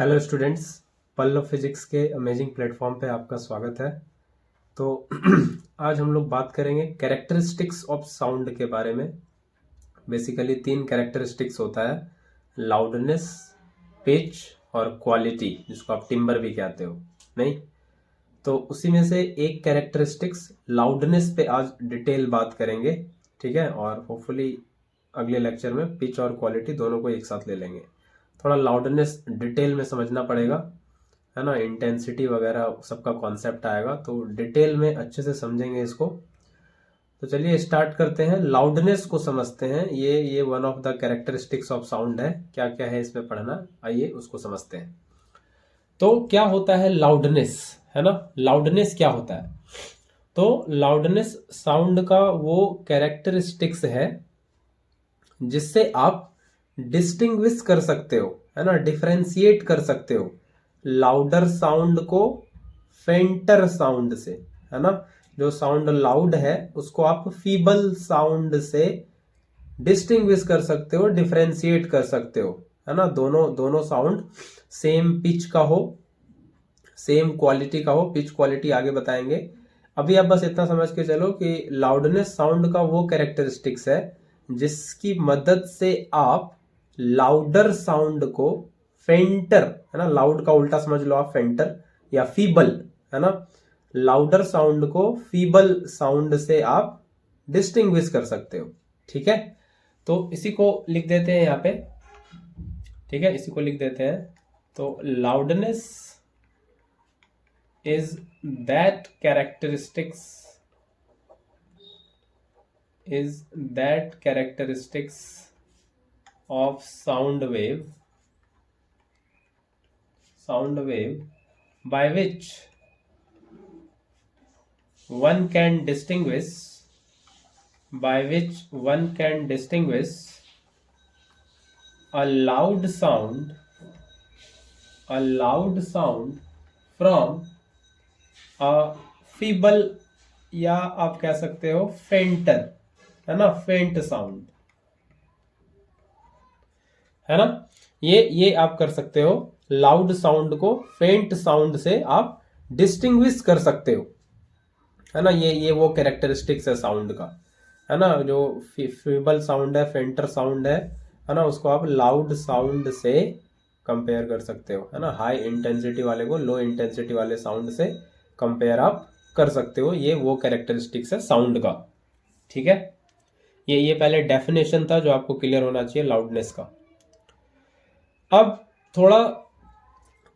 Hello students, Pallav physics के amazing platform पे आपका स्वागत है। तो आज हम लोग बात करेंगे कैरेक्टरिस्टिक्स ऑफ साउंड के बारे में। बेसिकली 3 कैरेक्टरिस्टिक्स होता है, लाउडनेस, पिच और क्वालिटी, जिसको आप टिम्बर भी कहते हो। नहीं तो उसी में से एक कैरेक्टरिस्टिक्स लाउडनेस पे आज डिटेल बात करेंगे, ठीक है। और होपफुली अगले लेक्चर में पिच और क्वालिटी दोनों को एक साथ ले लेंगे। थोड़ा लाउडनेस डिटेल में समझना पड़ेगा, है ना। इंटेंसिटी वगैरह सबका कॉन्सेप्ट आएगा, तो डिटेल में अच्छे से समझेंगे इसको। तो चलिए स्टार्ट करते हैं, लाउडनेस को समझते हैं। ये one of the characteristics of sound है। क्या क्या है इसमें पढ़ना, आइए उसको समझते हैं। तो क्या होता है लाउडनेस, है ना। लाउडनेस क्या होता है? तो लाउडनेस साउंड का वो कैरेक्टरिस्टिक्स है जिससे आप डिस्टिंग्विश कर सकते हो, है ना, डिफरेंशिएट कर सकते हो लाउडर साउंड को फेंटर साउंड से, है ना। जो साउंड लाउड है उसको आप फीबल साउंड से डिस्टिंग्विश कर सकते हो, डिफरेंशिएट कर सकते हो, है ना। दोनों दोनों साउंड सेम पिच का हो, सेम क्वालिटी का हो। पिच क्वालिटी आगे बताएंगे। अभी आप बस इतना समझ के चलो कि लाउडनेस साउंड का वो कैरेक्टरिस्टिक्स है जिसकी मदद से आप लाउडर साउंड को फेंटर, है ना, लाउड का उल्टा समझ लो आप, फेंटर या फीबल, है ना, लाउडर साउंड को फीबल साउंड से आप डिस्टिंग्विश कर सकते हो। ठीक है, तो इसी को लिख देते हैं यहाँ पे। ठीक है, इसी को लिख देते हैं। तो loudness is that characteristics of sound wave by which one can distinguish a loud sound from feeble, या आप कह सकते हो फेंटर, है ना, फेंट साउंड, है ना। ये आप कर सकते हो, लाउड साउंड को फेंट साउंड से आप डिस्टिंग्विश कर सकते हो, है ना। ये वो कैरेक्टरिस्टिक्स है साउंड का, है ना। जो फीबल साउंड है, फेंटर साउंड है ना, उसको आप लाउड साउंड से कंपेयर कर सकते हो, है ना। हाई इंटेंसिटी वाले को लो इंटेंसिटी वाले साउंड से कंपेयर आप कर सकते हो। ये वो कैरेक्टरिस्टिक्स है साउंड का। ठीक है, ये पहले डेफिनेशन था जो आपको क्लियर होना चाहिए लाउडनेस का। अब थोड़ा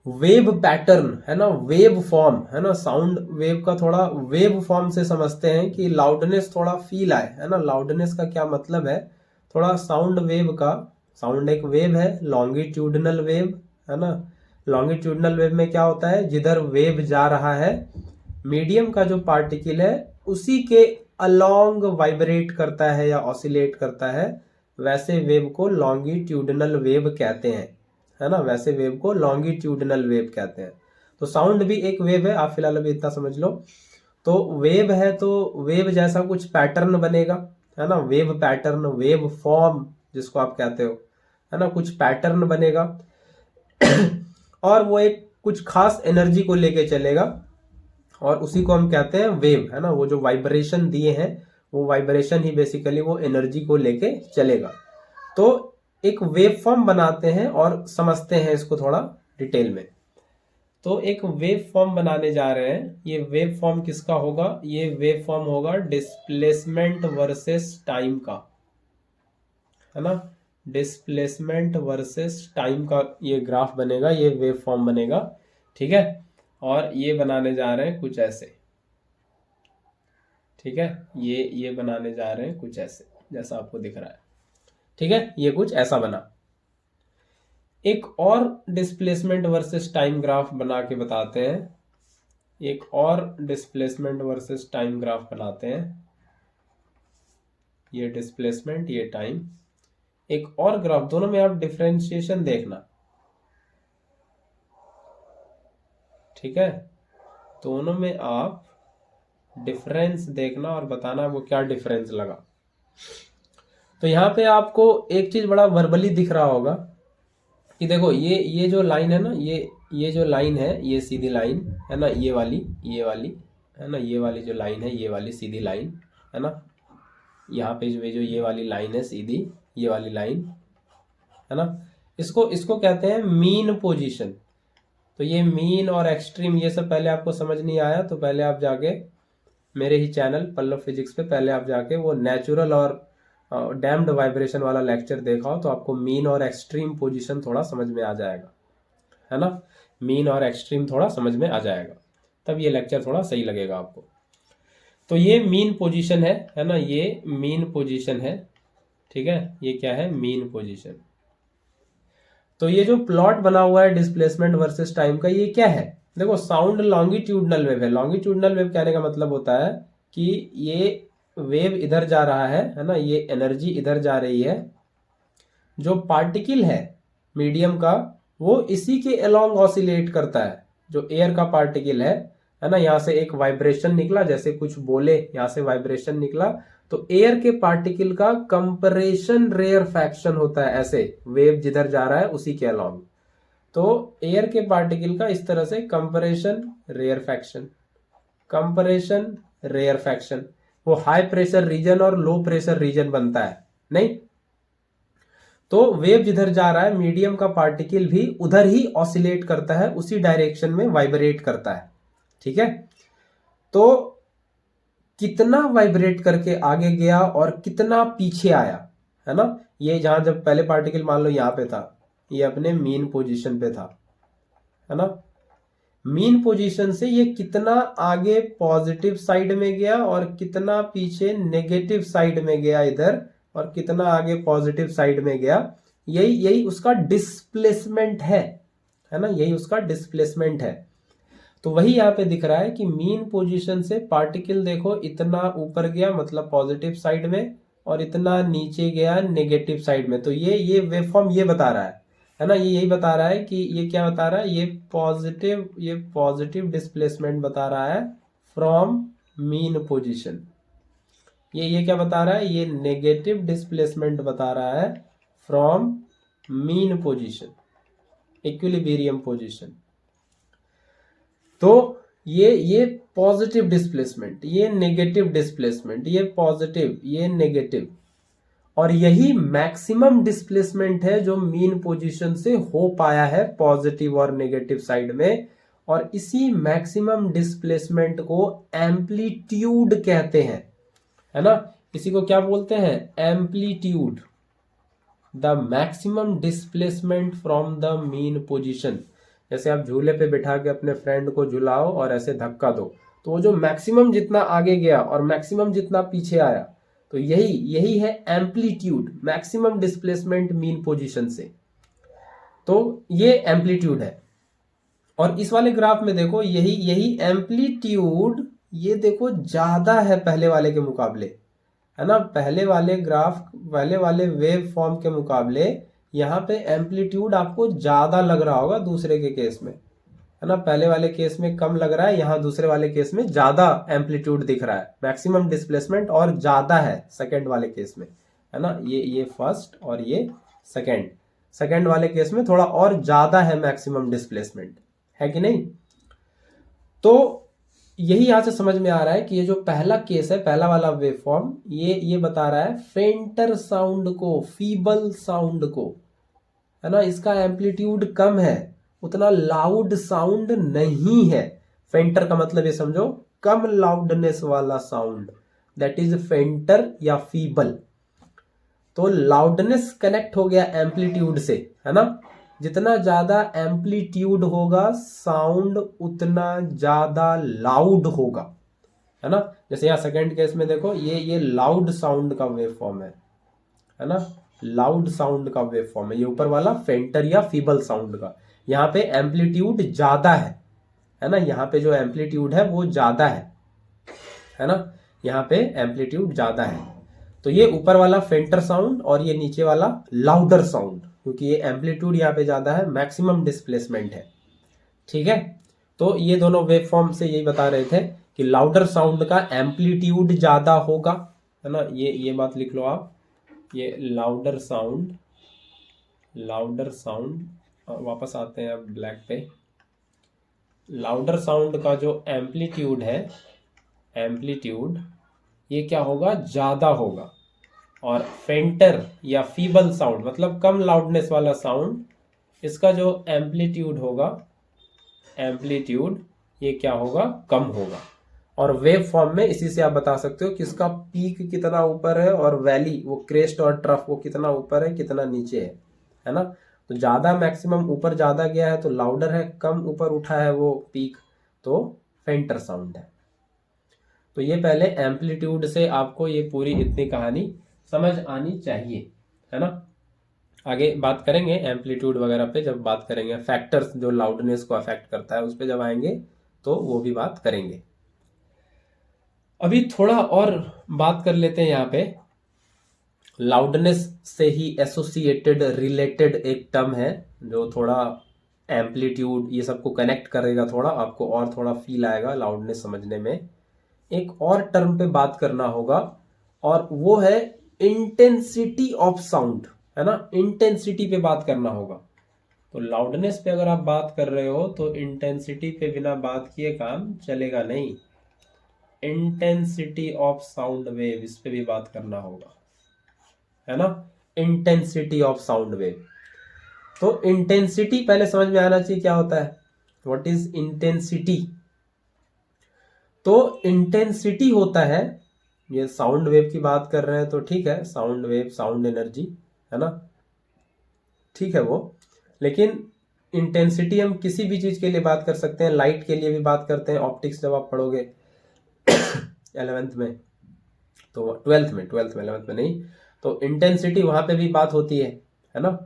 वेव पैटर्न, है ना, वेव फॉर्म, है ना, साउंड वेव का थोड़ा वेव फॉर्म से समझते हैं कि लाउडनेस थोड़ा फील आए, है ना। लाउडनेस का क्या मतलब है, थोड़ा साउंड वेव का, साउंड एक वेव है, लॉन्गिट्यूडनल वेव, है ना। लॉन्गिट्यूडनल वेव में क्या होता है, जिधर वेव जा रहा है मीडियम का जो पार्टिकल है उसी के अलोंग वाइब्रेट करता है या ऑसिलेट करता है, वैसे वेव को लॉन्गिट्यूडनल वेव कहते हैं, है ना। वैसे वेव को लॉन्गिट्यूडनल वेव कहते हैं। तो साउंड भी एक वेव है, आप फिलहाल अभी इतना समझ लो। तो वेव है तो वेव जैसा कुछ पैटर्न बनेगा, है ना, वेव पैटर्न, वेव फॉर्म जिसको आप कहते हो, है ना, कुछ पैटर्न बनेगा और वो एक कुछ खास एनर्जी को लेके चलेगा और उसी को हम कहते हैं वेव, है ना। वो जो वाइब्रेशन दिए हैं वो वाइब्रेशन ही बेसिकली वो एनर्जी को लेके चलेगा। तो एक वेव फॉर्म बनाते हैं और समझते हैं इसको थोड़ा डिटेल में। तो एक वेव फॉर्म बनाने जा रहे हैं। ये वेव फॉर्म किसका होगा, ये वेव फॉर्म होगा डिस्प्लेसमेंट वर्सेस टाइम का, है ना। डिस्प्लेसमेंट वर्सेस टाइम का ये ग्राफ बनेगा, ये वेव फॉर्म बनेगा। ठीक है, और ये बनाने जा रहे हैं कुछ ऐसे। ठीक है, ये बनाने जा रहे हैं कुछ ऐसे जैसा आपको दिख रहा है। ठीक है, ये कुछ ऐसा बना। एक और डिस्प्लेसमेंट वर्सेस टाइम ग्राफ बना के बताते हैं। एक और डिस्प्लेसमेंट वर्सेस टाइम ग्राफ बनाते हैं। ये डिस्प्लेसमेंट, ये टाइम, एक और ग्राफ, दोनों में आप डिफरेंशिएशन देखना। ठीक है, दोनों में आप डिफरेंस देखना और बताना वो क्या डिफरेंस लगा। तो यहां पे आपको एक चीज बड़ा वर्बली दिख रहा होगा, कि देखो ये जो लाइन है ना, ये जो लाइन है, ये सीधी लाइन है ना, ये वाली है ना, ये वाली जो लाइन है, ये वाली सीधी लाइन है ना, यहाँ पे जो ये वाली लाइन है सीधी, ये वाली लाइन है ना, इसको इसको कहते हैं मीन पोजीशन। तो ये मीन और एक्सट्रीम ये सब पहले आपको समझ नहीं आया तो पहले आप जाके मेरे ही चैनल पल्लव फिजिक्स पे पहले आप जाके वो नेचुरल और डैम्ड वाइब्रेशन वाला लेक्चर देखा हो तो आपको मीन और एक्सट्रीम पोजीशन थोड़ा समझ में आ जाएगा, है ना। मीन और एक्सट्रीम थोड़ा समझ में आ जाएगा, तब ये लेक्चर थोड़ा सही लगेगा आपको। तो ये मीन पोजीशन है ना, ये मीन पोजीशन है, ठीक है। ये क्या है, मीन पोजीशन। तो ये जो प्लॉट बना हुआ है डिस्प्लेसमेंट वर्सेस टाइम का, ये क्या है, देखो साउंड लॉन्गिट्यूडनल वेव है। लॉन्गिट्यूडनल वेव कहने का मतलब होता है कि ये वेव इधर जा रहा है ना, ये एनर्जी इधर जा रही है, जो पार्टिकल है मीडियम का वो इसी के अलोंग ऑसिलेट करता है। जो एयर का पार्टिकल है ना, यहां से एक वाइब्रेशन निकला, जैसे कुछ बोले, यहां से वाइब्रेशन निकला, तो एयर के पार्टिकल का कंप्रेशन रेयरफैक्शन होता है, ऐसे वेव जिधर जा रहा है उसी के अलोंग। तो एयर के पार्टिकल का इस तरह से कंप्रेशन रेयरफैक्शन, कंप्रेशन रेयरफैक्शन, वो हाई प्रेशर रीजन और लो प्रेशर रीजन बनता है नहीं। तो वेव जिधर जा रहा है मीडियम का पार्टिकल भी उधर ही ऑसिलेट करता है, उसी डायरेक्शन में वाइब्रेट करता है, ठीक है। तो कितना वाइब्रेट करके आगे गया और कितना पीछे आया, है ना, ये जहां जब पहले पार्टिकल मान लो यहां पे था, ये अपने मीन पोजीशन पे था, है ना। मीन पोजीशन से ये कितना आगे पॉजिटिव साइड में गया और कितना पीछे नेगेटिव साइड में गया इधर, और कितना आगे पॉजिटिव साइड में गया, यही यही उसका डिस्प्लेसमेंट है ना, यही उसका डिस्प्लेसमेंट है। तो वही यहाँ पे दिख रहा है कि मीन पोजीशन से पार्टिकल देखो इतना ऊपर गया मतलब पॉजिटिव साइड में, और इतना नीचे गया नेगेटिव साइड में। तो ये वेवफॉर्म ये बता रहा है ना, ये यही बता रहा है कि ये क्या बता रहा है, ये पॉजिटिव डिस्प्लेसमेंट बता रहा है फ्रॉम मीन पोजीशन। ये क्या बता रहा है, ये नेगेटिव डिस्प्लेसमेंट बता रहा है from mean position, equilibrium position. तो ये पॉजिटिव डिस्प्लेसमेंट, ये नेगेटिव डिस्प्लेसमेंट, ये पॉजिटिव, ये नेगेटिव, और यही मैक्सिमम डिस्प्लेसमेंट है जो मीन पोजीशन से हो पाया है पॉजिटिव और नेगेटिव साइड में। और इसी मैक्सिमम डिस्प्लेसमेंट को एम्पलीट्यूड कहते हैं, है ना। इसी को क्या बोलते हैं, amplitude, the maximum displacement from the mean position. जैसे आप झूले पे बिठा के अपने फ्रेंड को झुलाओ और ऐसे धक्का दो, तो वो जो मैक्सिमम जितना आगे गया और मैक्सिमम जितना पीछे आया, तो यही है amplitude, maximum displacement mean position से। तो ये एम्पलीट्यूड है। और इस वाले ग्राफ में देखो यही एम्पलीट्यूड, ये देखो ज्यादा है पहले वाले के मुकाबले, है ना। पहले वाले वेव फॉर्म के मुकाबले यहाँ पे एम्पलीट्यूड आपको ज्यादा लग रहा होगा दूसरे के केस में, है ना। पहले वाले केस में कम लग रहा है, यहाँ दूसरे वाले केस में ज्यादा एम्पलीट्यूड दिख रहा है, मैक्सिमम डिस्प्लेसमेंट और ज्यादा है सेकंड वाले केस में, है ना। ये फर्स्ट और ये सेकंड वाले केस में थोड़ा और ज्यादा है मैक्सिमम डिस्प्लेसमेंट, है कि नहीं। तो यही यहां से समझ में आ रहा है कि ये जो पहला केस है, पहला वाला वेव फॉर्म, ये बता रहा है फेंटर साउंड को, फीबल साउंड को, है ना। इसका एम्पलीट्यूड कम है, उतना लाउड साउंड नहीं है। फेंटर का मतलब ये समझो कम लाउडनेस वाला साउंड, दैट इज फेंटर या फीबल। तो लाउडनेस कनेक्ट हो गया एम्पलीट्यूड से, है ना। जितना ज्यादा एम्पलीट्यूड होगा साउंड उतना ज्यादा लाउड होगा, है ना। जैसे यहाँ सेकंड केस में देखो ये लाउड साउंड का वेव फॉर्म है ना, लाउड साउंड का वेव फॉर्म है ये ऊपर वाला फेंटर या फीबल साउंड का। यहाँ पे एम्पलीट्यूड ज्यादा है ना, यहाँ पे जो एम्पलीट्यूड है वो ज्यादा है ना, यहाँ पे एम्पलीट्यूड ज्यादा है। तो ये ऊपर वाला फेंटर साउंड और ये नीचे वाला लाउडर साउंड, क्योंकि ये एम्पलीट्यूड यहाँ पे ज्यादा है, मैक्सिमम डिस्प्लेसमेंट है, ठीक है। तो ये दोनों वेव फॉर्म से यही बता रहे थे कि लाउडर साउंड का एम्पलीट्यूड ज्यादा होगा, है ना। ये बात लिख लो आप, ये लाउडर साउंड वापस आते हैं अब ब्लैक पे। लाउडर साउंड का जो एम्पलीट्यूड है, एम्पलीट्यूड ये क्या होगा, ज़्यादा होगा। और फेंटर या फीबल साउंड मतलब कम लाउडनेस वाला साउंड, इसका जो एम्पलीट्यूड होगा, एम्पलीट्यूड ये क्या होगा, कम होगा। और वेव फॉर्म में इसी से आप बता सकते हो कि इसका पीक कितना ऊपर है और वैली, वो क्रेस्ट और ट्रफ वो कितना ऊपर है कितना नीचे है ना। तो ज़्यादा मैक्सिमम ऊपर ज़्यादा गया है तो लाउडर है, कम ऊपर उठा है वो पीक तो फेंटर साउंड है। तो ये पहले एम्पलीट्यूड से आपको ये पूरी इतनी कहानी समझ आनी चाहिए, है ना। आगे बात करेंगे एम्पलीट्यूड वगैरह पे, जब बात करेंगे फैक्टर्स जो लाउडनेस को अफेक्ट करता है उस पे जब आएंगे तो वो भी बात करेंगे। अभी थोड़ा और बात कर लेते हैं यहाँ पे। लाउडनेस से ही एसोसिएटेड रिलेटेड एक टर्म है जो थोड़ा एम्पलीट्यूड ये सबको कनेक्ट करेगा, थोड़ा आपको और थोड़ा फील आएगा लाउडनेस समझने में। एक और टर्म पे बात करना होगा और वो है इंटेंसिटी ऑफ साउंड, है ना। इंटेंसिटी पे बात करना होगा। तो लाउडनेस पे अगर आप बात कर रहे हो तो इंटेंसिटी पे बिना बात किए काम चलेगा नहीं। इंटेंसिटी ऑफ साउंड वेव, इस पे भी बात करना होगा, है ना। Intensity of sound wave. तो इंटेंसिटी पहले समझ में आना चाहिए क्या होता है, व्हाट इज इंटेंसिटी। तो इंटेंसिटी होता है, ये साउंड वेव की बात कर रहे हैं तो ठीक है, साउंड वेव साउंड एनर्जी, है ना, ठीक है वो। लेकिन इंटेंसिटी हम किसी भी चीज के लिए बात कर सकते हैं, लाइट के लिए भी बात करते हैं, ऑप्टिक्स जब आप पढ़ोगे 11th में, तो 12th में 11th में नहीं, तो इंटेंसिटी वहां पे भी बात होती है ना।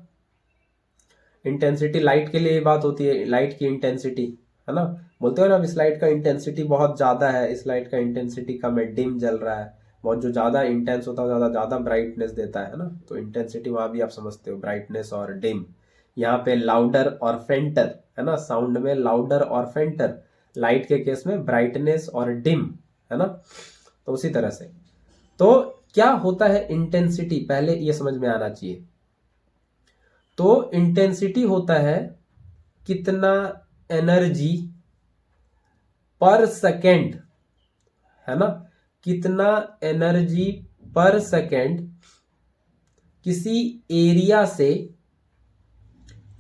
इंटेंसिटी लाइट के लिए भी बात होती है, लाइट की इंटेंसिटी, है ना। बोलते हो ना इस लाइट का इंटेंसिटी बहुत ज्यादा है, इस लाइट का इंटेंसिटी कम है, डिम जल रहा है। बहुत जो ज्यादा इंटेंस होता है ज्यादा ज्यादा ब्राइटनेस देता है ना। तो इंटेंसिटी वहां भी आप समझते हो, ब्राइटनेस और डिम। यहाँ पे लाउडर और फेंटर, है ना, साउंड में लाउडर और फेंटर, लाइट के केस में ब्राइटनेस और डिम, है ना। तो उसी तरह से तो क्या होता है इंटेंसिटी, पहले ये समझ में आना चाहिए। तो इंटेंसिटी होता है कितना एनर्जी पर सेकेंड, है ना, कितना एनर्जी पर सेकेंड किसी एरिया से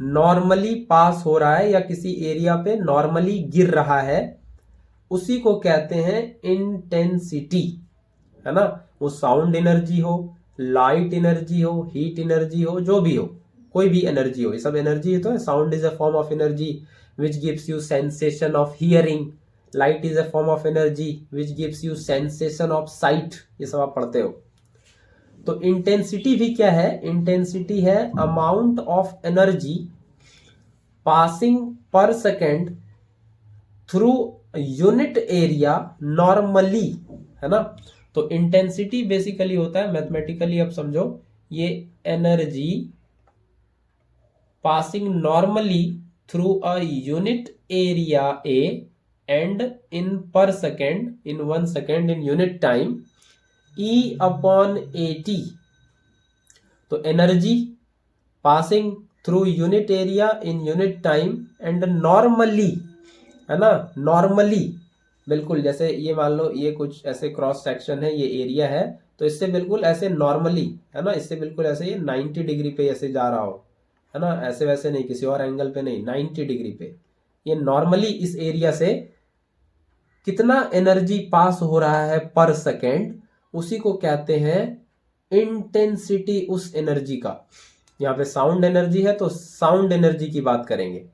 नॉर्मली पास हो रहा है या किसी एरिया पे नॉर्मली गिर रहा है, उसी को कहते हैं इंटेंसिटी, है ना। वो साउंड एनर्जी हो, लाइट एनर्जी हो, हीट एनर्जी हो, जो भी हो, कोई भी एनर्जी हो, ये सब एनर्जी है। तो sound is a form of energy which gives you sensation of hearing, light is a form of energy which gives you sensation of site, ये सब आप पढ़ते हो। तो इंटेंसिटी भी क्या है, इंटेंसिटी है अमाउंट ऑफ एनर्जी पासिंग पर second through unit area normally, है ना। तो इंटेंसिटी बेसिकली होता है, मैथमेटिकली आप समझो, ये energy passing normally through a unit area A and in per second, in 1 second, in unit time, E upon AT। तो energy passing through unit area in unit time and normally, है ना, normally, बिल्कुल जैसे ये मान लो ये कुछ ऐसे क्रॉस सेक्शन है, ये एरिया है, तो इससे बिल्कुल ऐसे नॉर्मली, है ना, इससे बिल्कुल ऐसे ये 90 डिग्री पे ऐसे जा रहा हो, है ना, ऐसे वैसे नहीं, किसी और एंगल पे नहीं, 90 डिग्री पे ये नॉर्मली इस एरिया से कितना एनर्जी पास हो रहा है पर सेकेंड, उसी को कहते हैं इंटेंसिटी उस एनर्जी का। यहाँ पे साउंड एनर्जी है तो साउंड एनर्जी की बात करेंगे,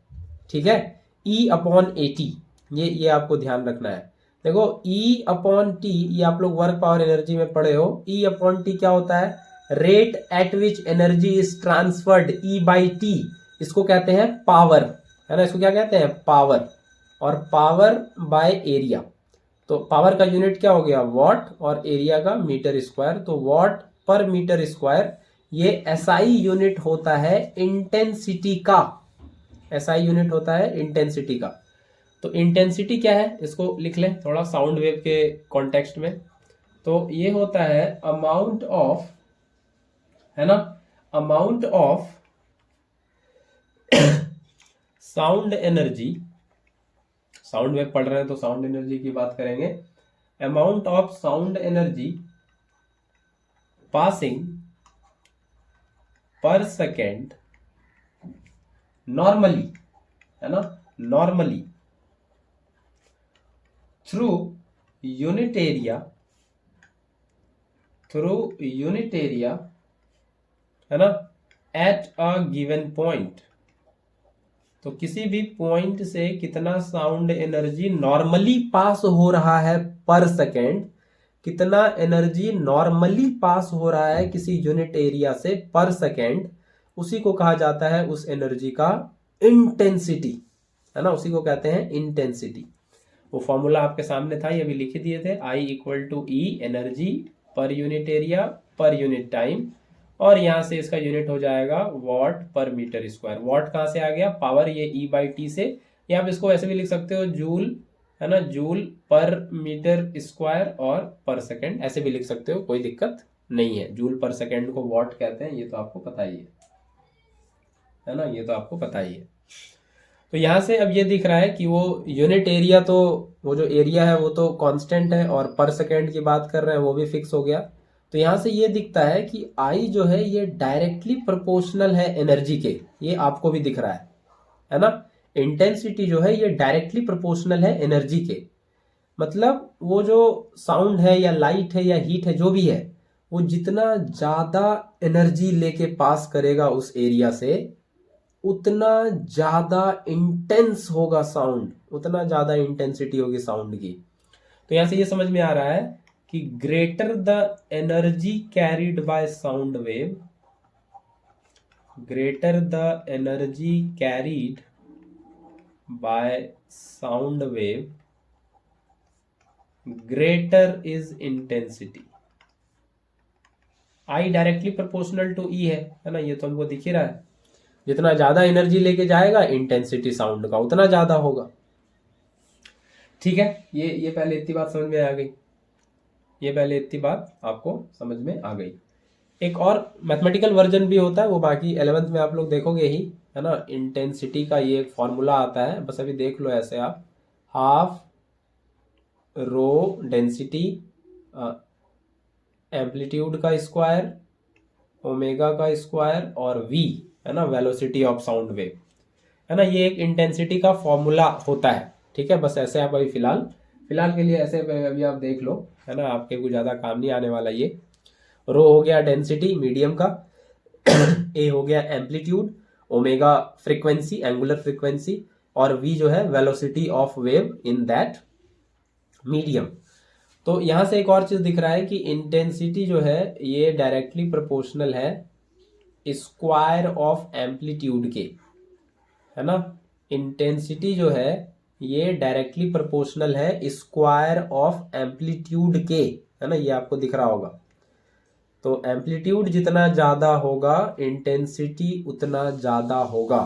ठीक है। E अपॉन AT, ये आपको ध्यान रखना है। देखो E अपॉन T, ये आप लोग वर्क पावर एनर्जी में पढ़े हो। E अपॉन T क्या होता है, rate at which energy is transferred, E by T, इसको कहते हैं पावर, है ना, इसको क्या कहते हैं, पावर। और पावर बाय एरिया, तो पावर का यूनिट क्या हो गया, वॉट, और एरिया का मीटर स्क्वायर, तो वॉट पर मीटर स्क्वायर, ये SI यूनिट होता है इंटेंसिटी का, SI यूनिट होता है इंटेंसिटी का। तो इंटेंसिटी क्या है, इसको लिख लें थोड़ा साउंड वेव के कॉन्टेक्स्ट में। तो ये होता है अमाउंट ऑफ, है ना, amount of sound energy, sound wave पढ़ रहे हैं तो साउंड एनर्जी की बात करेंगे, amount of sound energy passing पर सेकेंड नॉर्मली, है ना, नॉर्मली थ्रू यूनिट एरिया, है ना, एट अ गिवन पॉइंट। तो किसी भी पॉइंट से कितना साउंड एनर्जी नॉर्मली पास हो रहा है पर सेकेंड, कितना एनर्जी नॉर्मली पास हो रहा है किसी यूनिट एरिया से पर सेकेंड, उसी को कहा जाता है उस एनर्जी का इंटेंसिटी, है ना, उसी को कहते हैं इंटेंसिटी। वो फॉर्मूला आपके सामने था, ये भी लिख दिए थे, I equal to E energy per unit area per unit time, और यहां से इसका यूनिट हो जाएगा वॉट पर मीटर स्क्वायर। वॉट कहां से आ गया, पावर ये E बाई टी से, या आप इसको ऐसे भी लिख सकते हो जूल, है ना, जूल पर मीटर स्क्वायर और पर सेकेंड, ऐसे भी लिख सकते हो, कोई दिक्कत नहीं है। जूल पर सेकेंड को वॉट कहते हैं, ये तो आपको पता ही है ना, ये तो आपको पता ही है। तो यहां से अब ये दिख रहा है कि वो यूनिट एरिया, तो वो जो एरिया है वो तो कांस्टेंट है, और पर सेकेंड की बात कर रहे हैं वो भी फिक्स हो गया। तो यहां से ये दिखता है कि आई जो है ये डायरेक्टली प्रोपोर्शनल है एनर्जी के, ये आपको भी दिख रहा है ना। इंटेंसिटी जो है ये डायरेक्टली प्रोपोर्शनल है एनर्जी के, मतलब वो जो साउंड है या लाइट है या हीट है जो भी है, वो जितना ज्यादा एनर्जी लेके पास करेगा उस एरिया से, उतना ज्यादा इंटेंस होगा साउंड, उतना ज्यादा इंटेंसिटी होगी साउंड की। तो यहां से ये समझ में आ रहा है कि greater the energy carried by sound wave, greater the energy carried by sound wave, greater is intensity. I directly proportional to E है ना, ये तो हमको दिख ही रहा है। जितना ज्यादा एनर्जी लेके जाएगा इंटेंसिटी साउंड का उतना ज्यादा होगा। ठीक है, ये पहले इतनी बात समझ में आ गई, ये पहले इतनी बात आपको समझ में आ गई। एक और मैथमेटिकल वर्जन भी होता है, वो बाकी 11th में आप लोग देखोगे ही, है ना। इंटेंसिटी का ये एक फॉर्मूला आता है, बस अभी देख लो ऐसे आप, हाफ रो डेंसिटी एम्पलीट्यूड का स्क्वायर, ओमेगा का स्क्वायर, और v, है ना, वेलोसिटी ऑफ साउंड वेव, है ना। ये एक इंटेंसिटी का फॉर्मूला होता है। ठीक है, बस ऐसे आप अभी फिलहाल के लिए ऐसे अभी आप देख लो, है ना, आपके कुछ ज्यादा काम नहीं आने वाला। ये रो हो गया डेंसिटी मीडियम का, ए हो गया amplitude, omega frequency angular frequency, और v जो है velocity of wave in that medium. तो यहां से एक और चीज दिख रहा है कि इंटेंसिटी जो है ये डायरेक्टली प्रोपोर्शनल है स्क्वायर ऑफ एम्पलीट्यूड के, है ना। इंटेंसिटी जो है ये डायरेक्टली प्रोपोर्शनल है स्क्वायर ऑफ एम्पलीट्यूड के, है ना, ये आपको दिख रहा होगा। तो एम्पलीट्यूड जितना ज्यादा होगा इंटेंसिटी उतना ज्यादा होगा,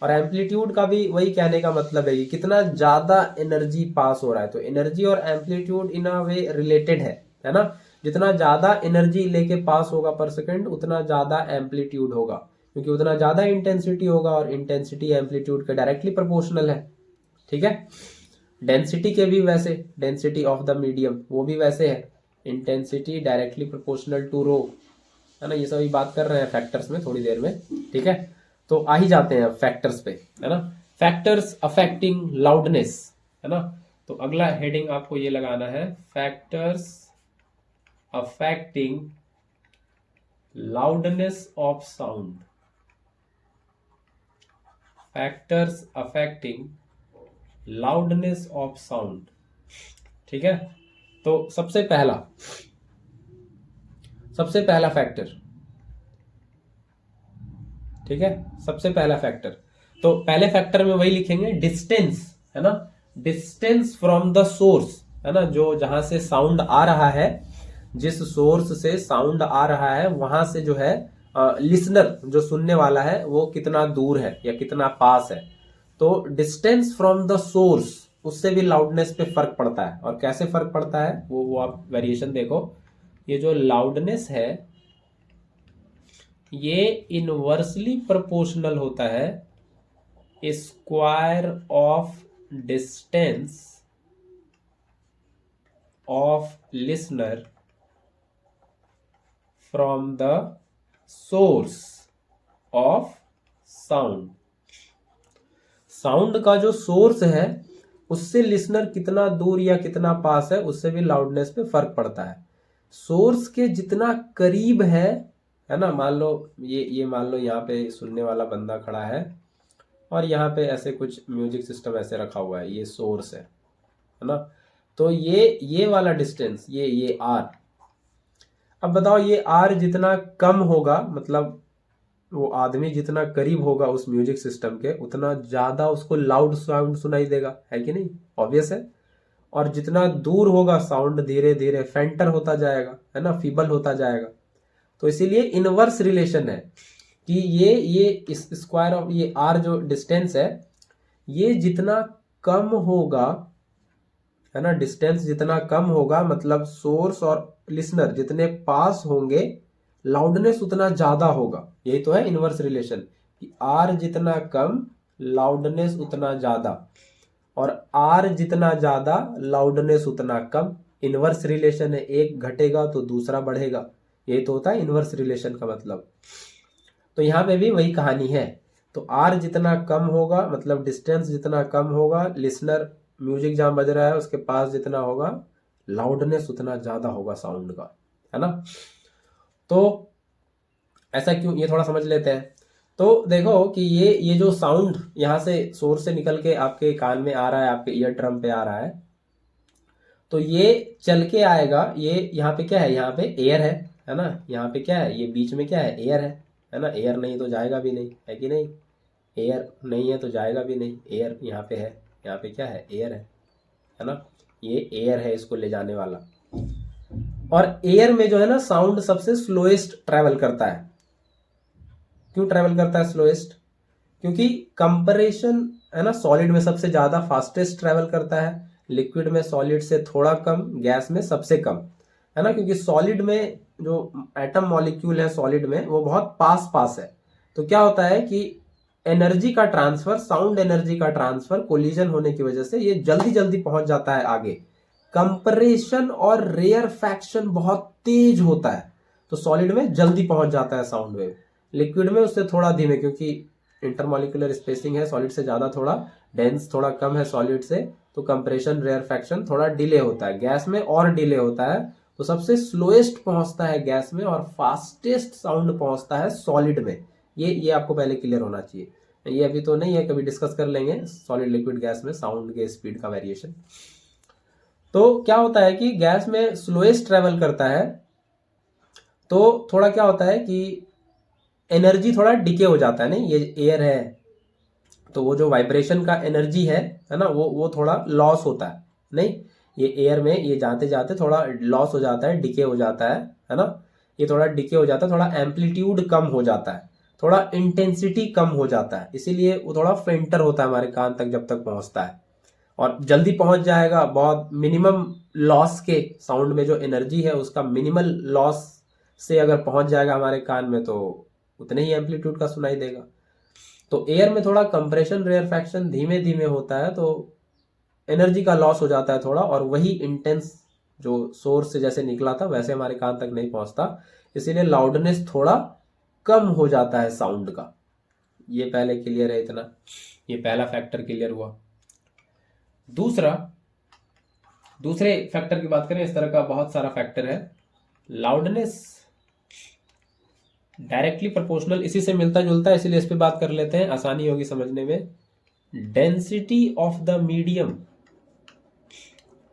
और एम्पलीट्यूड का भी वही कहने का मतलब है कि कितना ज्यादा एनर्जी पास हो रहा है। तो एनर्जी और एम्पलीट्यूड इन अ वे रिलेटेड है ना। जितना ज्यादा एनर्जी लेके पास होगा पर सेकंड उतना ज्यादा एम्पलीट्यूड होगा, क्योंकि उतना ज्यादा इंटेंसिटी होगा, और इंटेंसिटी एम्पलीट्यूड के डायरेक्टली प्रोपोर्शनल है। ठीक है, डेंसिटी के भी वैसे, डेंसिटी ऑफ द मीडियम वो भी वैसे है, इंटेंसिटी डायरेक्टली प्रोपोर्शनल टू रो, है ना। ये सभी बात कर रहे हैं फैक्टर्स में थोड़ी देर में। ठीक है, तो आ ही जाते हैं फैक्टर्स पे, है ना। फैक्टर्स अफेक्टिंग लाउडनेस, है ना। तो अगला हेडिंग आपको ये लगाना है, factors affecting loudness of sound, factors affecting loudness of sound. ठीक है, तो सबसे पहला फैक्टर, ठीक है, सबसे पहला फैक्टर, तो पहले फैक्टर में वही लिखेंगे डिस्टेंस, है ना, डिस्टेंस फ्रॉम द सोर्स, है ना, जो जहां से साउंड आ रहा है, जिस सोर्स से साउंड आ रहा है वहां से जो है लिसनर जो सुनने वाला है वो कितना दूर है या कितना पास है। तो डिस्टेंस फ्रॉम द सोर्स, उससे भी लाउडनेस पे फर्क पड़ता है। और कैसे फर्क पड़ता है वो आप वेरिएशन देखो। ये जो लाउडनेस है ये इनवर्सली प्रोपोर्शनल होता है square of distance of listener from the source of sound. Sound का जो सोर्स है उससे लिसनर कितना दूर या कितना पास है, उससे भी लाउडनेस पे फर्क पड़ता है। सोर्स के जितना करीब है ना, मान लो ये मान लो यहाँ पे सुनने वाला बंदा खड़ा है और यहाँ पे ऐसे कुछ म्यूजिक सिस्टम ऐसे रखा हुआ है, ये सोर्स है ना। तो ये वाला डिस्टेंस ये आर। अब बताओ ये आर जितना कम होगा, मतलब वो आदमी जितना करीब होगा उस म्यूजिक सिस्टम के, उतना ज्यादा उसको लाउड साउंड सुनाई देगा, है कि नहीं? ऑब्वियस है। और जितना दूर होगा साउंड धीरे धीरे फेंटर होता जाएगा, है ना, फीबल होता जाएगा। तो इसीलिए इनवर्स रिलेशन है कि ये इस स्क्वायर ऑफ ये आर जो डिस्टेंस है, ये जितना कम होगा, है ना, डिस्टेंस जितना कम होगा, मतलब सोर्स और लिसनर जितने पास होंगे लाउडनेस उतना ज्यादा होगा। यही तो है इनवर्स रिलेशन कि आर जितना कम लाउडनेस उतना ज्यादा, और आर जितना ज्यादा लाउडनेस उतना कम। इनवर्स रिलेशन है, एक घटेगा तो दूसरा बढ़ेगा। यही तो होता है इनवर्स रिलेशन का मतलब। तो यहाँ पे भी वही कहानी है। तो आर जितना कम होगा, मतलब डिस्टेंस जितना कम होगा, लिसनर म्यूजिक जहां बज रहा है उसके पास जितना होगा, लाउडनेस उतना ज्यादा होगा साउंड का, है ना। तो ऐसा क्यों, ये थोड़ा समझ लेते हैं। तो देखो कि ये जो साउंड यहाँ से सोर्स से निकल के आपके कान में आ रहा है, आपके ईयर ड्रम पे आ रहा है, तो ये चल के आएगा। ये यहाँ पे क्या है, यहाँ पे एयर है ना। यहाँ पे क्या है, ये बीच में क्या है, एयर है ना। एयर नहीं तो जाएगा भी नहीं, है कि नहीं? एयर नहीं है तो जाएगा भी नहीं। एयर यहाँ पे है, यहाँ पे क्या है, एयर है ना। ये एयर है इसको ले जाने वाला। और एयर में जो है ना साउंड सबसे स्लोएस्ट ट्रेवल करता है। क्यों ट्रेवल करता है स्लोएस्ट? क्योंकि कंपैरेशन, है ना, सॉलिड में सबसे ज्यादा फास्टेस्ट ट्रेवल करता है, लिक्विड में सॉलिड से थोड़ा कम, गैस में सबसे कम, है ना। क्योंकि सॉलिड में जो एटम मॉलिक्यूल है सॉलिड में वो बहुत पास पास है। तो क्या होता है कि एनर्जी का ट्रांसफर, साउंड एनर्जी का ट्रांसफर कोलिजन होने की वजह से ये जल्दी जल्दी पहुंच जाता है आगे। कंप्रेशन और रेयरफैक्शन बहुत तेज होता है, तो सॉलिड में जल्दी पहुंच जाता है साउंड वेव। लिक्विड में उससे थोड़ा धीमे, क्योंकि इंटरमॉलिक्यूलर स्पेसिंग है सॉलिड से ज्यादा, थोड़ा डेंस थोड़ा कम है सॉलिड से, तो कंप्रेशन रेयरफैक्शन थोड़ा डिले होता है। गैस में और डिले होता है, तो सबसे स्लोएस्ट पहुंचता है गैस में और फास्टेस्ट साउंड पहुंचता है सॉलिड में। ये आपको पहले क्लियर होना चाहिए। ये अभी तो नहीं है, कभी डिस्कस कर लेंगे सॉलिड लिक्विड गैस में साउंड के स्पीड का वेरिएशन। तो क्या होता है कि गैस में स्लोएस्ट ट्रेवल करता है, तो थोड़ा क्या होता है कि एनर्जी थोड़ा डिके हो जाता है। नहीं, ये एयर है तो वो जो वाइब्रेशन का एनर्जी है ना, वो थोड़ा लॉस होता है। नहीं, ये एयर में ये जाते जाते थोड़ा लॉस हो जाता है, डिके हो जाता है ना। ये थोड़ा डिके हो जाता है, थोड़ा एम्पलीट्यूड कम हो जाता है, थोड़ा इंटेंसिटी कम हो जाता है, इसीलिए वो थोड़ा फेंटर होता है हमारे कान तक जब तक पहुंचता है। और जल्दी पहुंच जाएगा, बहुत मिनिमम लॉस के साउंड में जो एनर्जी है उसका मिनिमल लॉस से अगर पहुंच जाएगा हमारे कान में, तो उतने ही एम्पलीट्यूड का सुनाई देगा। तो एयर में थोड़ा कंप्रेशन रेयरफैक्शन धीमे धीमे होता है, तो एनर्जी का लॉस हो जाता है थोड़ा, और वही इंटेंस जो सोर्स से जैसे निकला था वैसे हमारे कान तक नहीं पहुंचता, इसीलिए लाउडनेस थोड़ा कम हो जाता है साउंड का। ये पहले क्लियर है इतना, ये पहला फैक्टर क्लियर हुआ। दूसरे फैक्टर की बात करें, इस तरह का बहुत सारा फैक्टर है। लाउडनेस डायरेक्टली प्रोपोर्शनल इसी से मिलता जुलता है, इसीलिए इस पे बात कर लेते हैं, आसानी होगी समझने में। Density of the medium,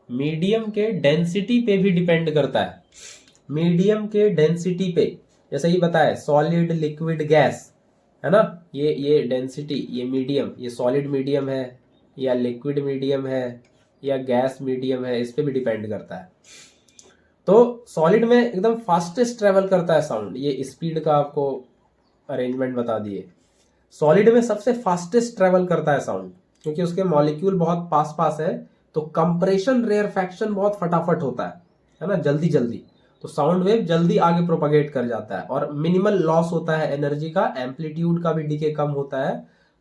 medium के डेंसिटी पे भी डिपेंड करता है। मीडियम के डेंसिटी पे, जैसे ही बताया सॉलिड लिक्विड गैस, है ना, ये डेंसिटी, ये मीडियम, ये सॉलिड मीडियम है या लिक्विड मीडियम है या गैस मीडियम है, इस पे भी डिपेंड करता है। तो सॉलिड में एकदम फास्टेस्ट ट्रेवल करता है साउंड, ये स्पीड का आपको अरेंजमेंट बता दिए। सॉलिड में सबसे फास्टेस्ट ट्रेवल करता है साउंड, क्योंकि उसके मॉलिक्यूल बहुत पास पास है, तो कंप्रेशन रेयरफैक्शन बहुत फटाफट होता है ना, जल्दी जल्दी, तो साउंड वेव जल्दी आगे प्रोपागेट कर जाता है और मिनिमल लॉस होता है एनर्जी का, एम्पलीट्यूड का भी डीके कम होता है,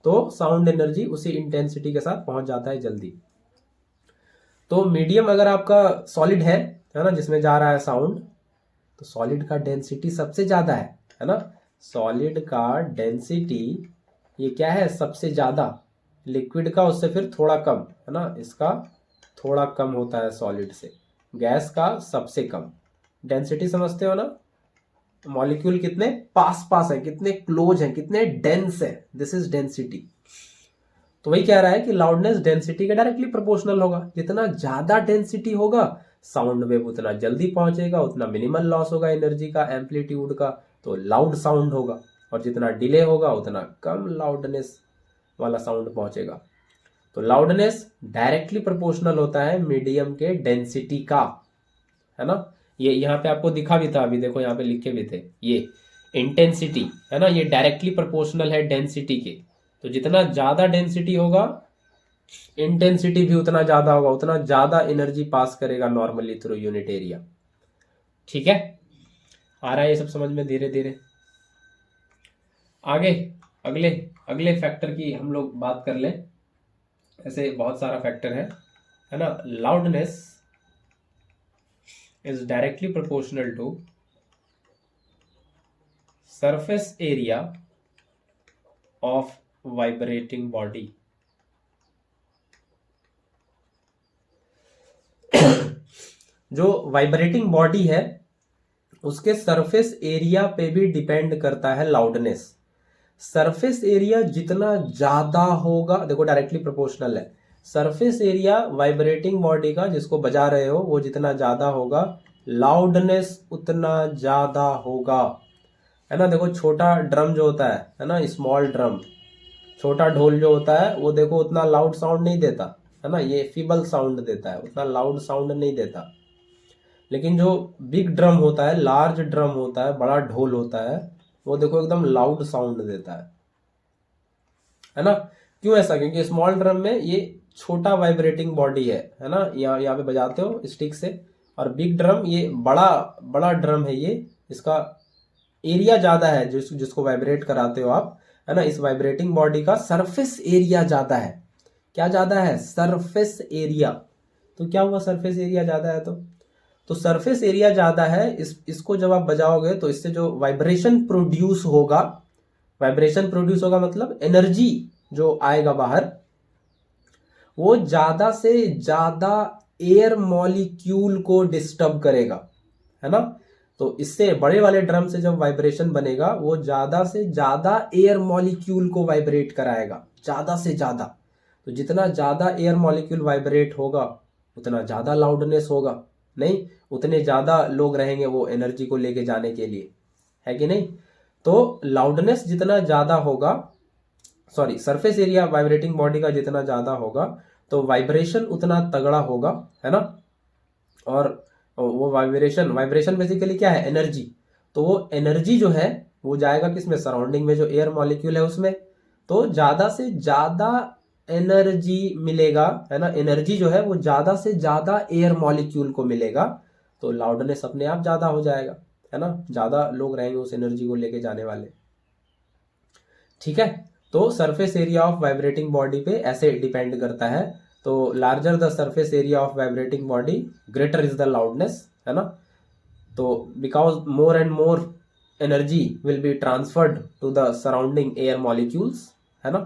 तो साउंड एनर्जी उसी इंटेंसिटी के साथ पहुंच जाता है जल्दी। तो मीडियम अगर आपका सॉलिड है ना, जिसमें जा रहा है साउंड, तो सॉलिड का डेंसिटी सबसे ज्यादा है ना। सॉलिड का डेंसिटी ये क्या है, सबसे ज्यादा। लिक्विड का उससे फिर थोड़ा कम है ना, इसका थोड़ा कम होता है सॉलिड से। गैस का सबसे कम। डेंसिटी समझते हो ना, मॉलिक्यूल कितने पास पास है, कितने क्लोज है, कितने डेंस है, दिस इज डेंसिटी। तो वही कह रहा है कि लाउडनेस डेंसिटी के डायरेक्टली प्रोपोर्शनल होगा। जितना ज्यादा डेंसिटी होगा साउंड वेव उतना जल्दी पहुंचेगा, उतना मिनिमल लॉस होगा एनर्जी का, एम्पलीट्यूड का, तो लाउड साउंड होगा। और जितना डिले होगा उतना कम लाउडनेस वाला साउंड पहुंचेगा। तो लाउडनेस डायरेक्टली प्रोपोर्शनल होता है मीडियम के डेंसिटी का, है ना। ये यहाँ पे आपको दिखा भी था, अभी देखो यहाँ पे लिखे भी थे, ये इंटेंसिटी है ना, ये डायरेक्टली प्रोपोर्शनल है डेंसिटी के। तो जितना ज्यादा डेंसिटी होगा इंटेंसिटी भी उतना ज्यादा होगा, उतना ज्यादा एनर्जी पास करेगा नॉर्मली थ्रू यूनिट एरिया। ठीक है, आ रहा है ये सब समझ में धीरे धीरे। आगे अगले अगले फैक्टर की हम लोग बात कर लें। ऐसे बहुत सारा फैक्टर है ना। Loudness is directly proportional to surface area of vibrating body. जो वाइब्रेटिंग बॉडी है उसके सरफेस एरिया पे भी डिपेंड करता है लाउडनेस। सरफेस एरिया जितना ज्यादा होगा, देखो डायरेक्टली प्रोपोर्शनल है। सरफेस एरिया वाइब्रेटिंग बॉडी का जिसको बजा रहे हो वो जितना ज्यादा होगा लाउडनेस उतना ज्यादा होगा, है ना। देखो छोटा ड्रम जो होता है ना, स्मॉल ड्रम, छोटा ढोल जो होता है वो देखो उतना लाउड साउंड नहीं देता, है ना। ये फीबल साउंड देता है, उतना लाउड साउंड नहीं देता। लेकिन जो बिग ड्रम होता है, लार्ज ड्रम होता है, बड़ा ढोल होता है, वो देखो एकदम लाउड साउंड देता है ना। क्यों ऐसा? क्योंकि स्मॉल ड्रम में ये छोटा वाइब्रेटिंग बॉडी है ना, यहाँ पे बजाते हो स्टिक से। और बिग ड्रम ये बड़ा बड़ा ड्रम है, ये इसका एरिया ज्यादा है जिसको वाइब्रेट कराते हो आप, है ना। इस वाइब्रेटिंग बॉडी का सरफेस एरिया ज्यादा है। क्या ज्यादा है? Surface area. तो क्या हुआ सरफेस एरिया ज्यादा है तो सरफेस एरिया ज्यादा है, इसको जब आप बजाओगे तो इससे जो वाइब्रेशन प्रोड्यूस होगा, वाइब्रेशन प्रोड्यूस होगा मतलब एनर्जी जो आएगा बाहर, वो ज्यादा से ज्यादा एयर मॉलिक्यूल को डिस्टर्ब करेगा, है ना। तो इससे बड़े वाले ड्रम से जब वाइब्रेशन बनेगा वो ज्यादा से ज्यादा एयर मॉलिक्यूल को वाइब्रेट कराएगा, ज्यादा से ज्यादा। तो जितना ज्यादा एयर मॉलिक्यूल वाइब्रेट होगा उतना ज्यादा लाउडनेस होगा, नहीं उतने ज्यादा लोग रहेंगे वो एनर्जी को लेके जाने के लिए, है कि नहीं। तो लाउडनेस जितना ज्यादा होगा, sorry surface area vibrating body का जितना ज्यादा होगा तो वाइब्रेशन उतना तगड़ा होगा, है ना। और वो वाइब्रेशन बेसिकली क्या है? एनर्जी। तो वो एनर्जी जो है वो जाएगा किसमें? सराउंडिंग में जो एयर मॉलिक्यूल है उसमें। तो ज्यादा से ज्यादा एनर्जी मिलेगा, है ना। एनर्जी जो है वो ज्यादा से ज्यादा एयर मॉलिक्यूल को मिलेगा, तो लाउडनेस अपने आप ज्यादा हो जाएगा, है ना। ज्यादा लोग रहेंगे उस एनर्जी को लेके जाने वाले। ठीक है, तो surface area of vibrating body पे ऐसे डिपेंड करता है। तो larger the surface area of vibrating body greater is the loudness, है ना। तो because more and more energy will be transferred to the surrounding air molecules, है ना।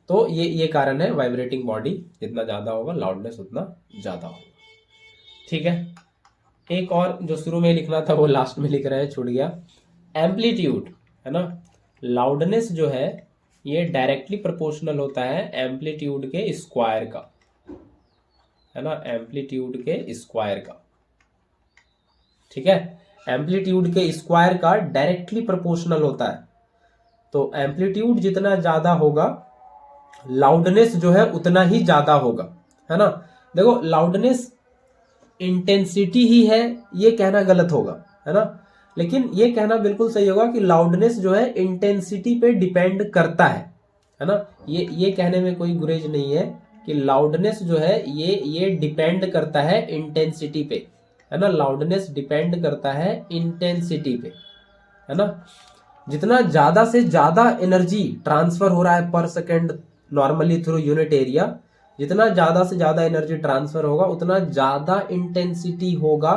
तो ये कारण है, वाइब्रेटिंग बॉडी जितना ज्यादा होगा लाउडनेस उतना ज्यादा होगा। ठीक है, एक और जो शुरू में लिखना था वो लास्ट में लिख रहे हैं, छूट गया। एम्पलीट्यूड, है ना। लाउडनेस जो है ये डायरेक्टली प्रोपोर्शनल होता है एम्पलीट्यूड के स्क्वायर का, है ना। एम्पलीट्यूड के स्क्वायर का, ठीक है। एम्पलीट्यूड के स्क्वायर का डायरेक्टली प्रोपोर्शनल होता है। तो एम्पलीट्यूड जितना ज्यादा होगा लाउडनेस जो है उतना ही ज्यादा होगा, है ना। देखो लाउडनेस इंटेंसिटी ही है ये कहना गलत होगा, है ना। लेकिन ये कहना बिल्कुल सही होगा कि लाउडनेस जो है इंटेंसिटी पे डिपेंड करता है ना। ये कहने में कोई गुरेज नहीं है कि लाउडनेस जो है ये डिपेंड करता है इंटेंसिटी पे, है ना। लाउडनेस डिपेंड करता है इंटेंसिटी पे, है ना। जितना ज्यादा से ज्यादा एनर्जी ट्रांसफर हो रहा है पर second normally through unit area, जितना ज्यादा से ज्यादा एनर्जी ट्रांसफर होगा उतना ज्यादा इंटेंसिटी होगा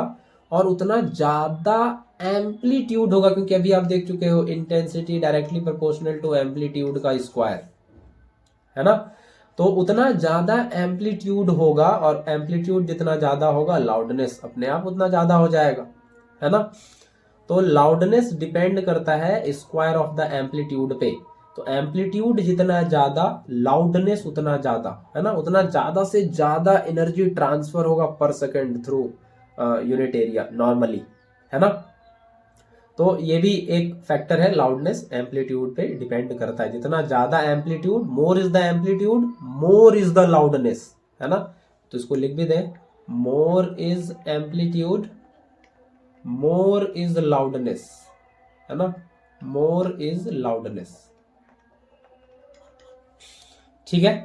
और उतना ज्यादा एम्पलीट्यूड होगा, क्योंकि अभी आप देख चुके हो intensity directly proportional to amplitude का स्क्वायर, है ना। तो उतना ज्यादा एम्पलीट्यूड होगा और एम्पलीट्यूड जितना ज्यादा होगा लाउडनेस अपने आप उतना ज्यादा हो जाएगा, है ना। तो लाउडनेस डिपेंड करता है स्क्वायर ऑफ द एम्पलीट्यूड पे। तो एम्पलीट्यूड जितना ज्यादा लाउडनेस उतना ज्यादा, है ना, उतना ज्यादा से ज्यादा एनर्जी ट्रांसफर होगा पर second through unit area normally, है ना। तो ये भी एक फैक्टर है, लाउडनेस एम्पलीट्यूड पे डिपेंड करता है। जितना ज्यादा amplitude, more is the amplitude more is the loudness, है ना। तो इसको लिख भी दें, more is amplitude more is loudness, है ना, मोर इज लाउडनेस। ठीक है।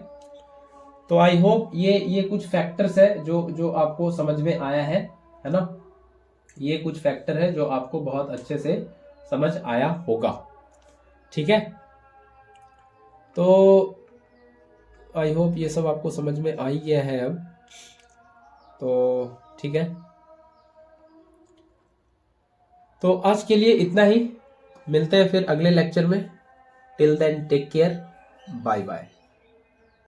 तो आई होप ये कुछ फैक्टर्स है जो आपको समझ में आया है ना। ये कुछ फैक्टर है जो आपको बहुत अच्छे से समझ आया होगा। ठीक है। तो आई होप ये सब आपको समझ में आ ही गया है अब। तो ठीक है, तो आज के लिए इतना ही। मिलते हैं फिर अगले लेक्चर में। Till then take care, bye bye.